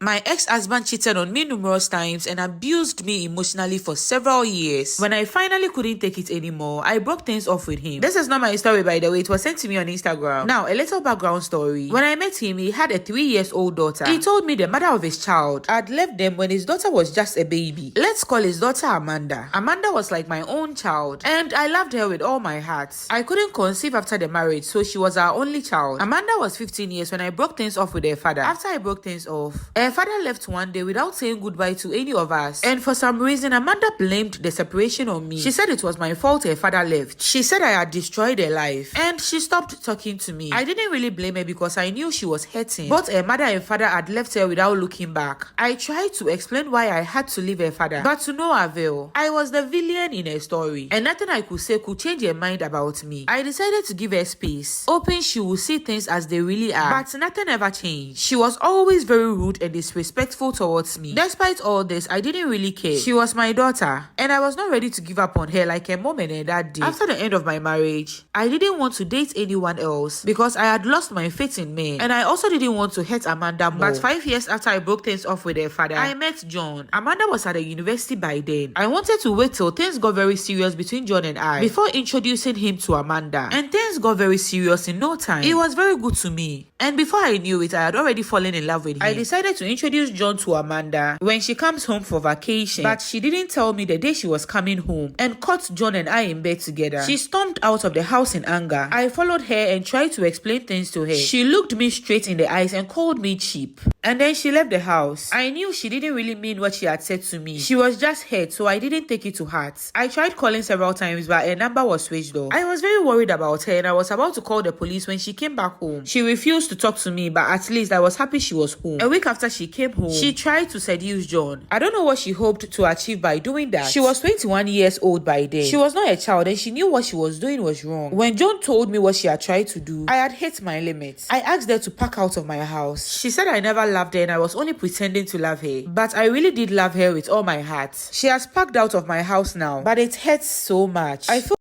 My ex-husband cheated on me numerous times and abused me emotionally for several years. When I finally couldn't take it anymore, I broke things off with him. This is not my story, by the way. It was sent to me on Instagram. Now, a little background story. When I met him, he had a 3-year-old daughter. He told me the mother of his child had left them when his daughter was just a baby. Let's call his daughter Amanda. Amanda was like my own child, and I loved her with all my heart. I couldn't conceive after the marriage, so she was our only child. Amanda was 15 years when I broke things off with her father. After I broke things off, her father left one day without saying goodbye to any of us, and for some reason, Amanda blamed the separation on me. She said it was my fault her father left. She said I had destroyed her life, and she stopped talking to me. I didn't really blame her because I knew she was hurting. Both her mother and father had left her without looking back. I tried to explain why I had to leave her father, but to no avail. I was the villain in her story, and nothing I could say could change her mind about me. I decided to give her space, hoping she would see things as they really are, but nothing ever changed. She was always very rude and disrespectful towards me. Despite all this, I didn't really care. She was my daughter, and I was not ready to give up on her like her mom and her dad did. After the end of my marriage, I didn't want to date anyone else because I had lost my faith in men, and I also didn't want to hurt Amanda more. But 5 years after I broke things off with her father, I met John. Amanda was at a university by then. I wanted to wait till things got very serious between John and I before introducing him to Amanda, and things got very serious in no time. He was very good to me, and before I knew it, I had already fallen in love with him. I decided to introduce John to Amanda when she comes home for vacation, but she didn't tell me the day she was coming home and caught John and I in bed together. She stormed out of the house in anger. I followed her and tried to explain things to her. She looked me straight in the eyes and called me cheap, and then she left the house. I knew she didn't really mean what she had said to me. She was just hurt, so I didn't take it to heart. I tried calling several times, but her number was switched off. I was very worried about her, and I was about to call the police when she came back home. She refused to talk to me, but at least I was happy she was home. A week after she came home, she tried to seduce John. I don't know what she hoped to achieve by doing that. She was 21 years old by then. She was not a child, and she knew what she was doing was wrong. When John told me what she had tried to do, I had hit my limits. I asked her to pack out of my house. She said I never loved her and I was only pretending to love her, but I really did love her with all my heart. She has packed out of my house now, but it hurts so much. I feel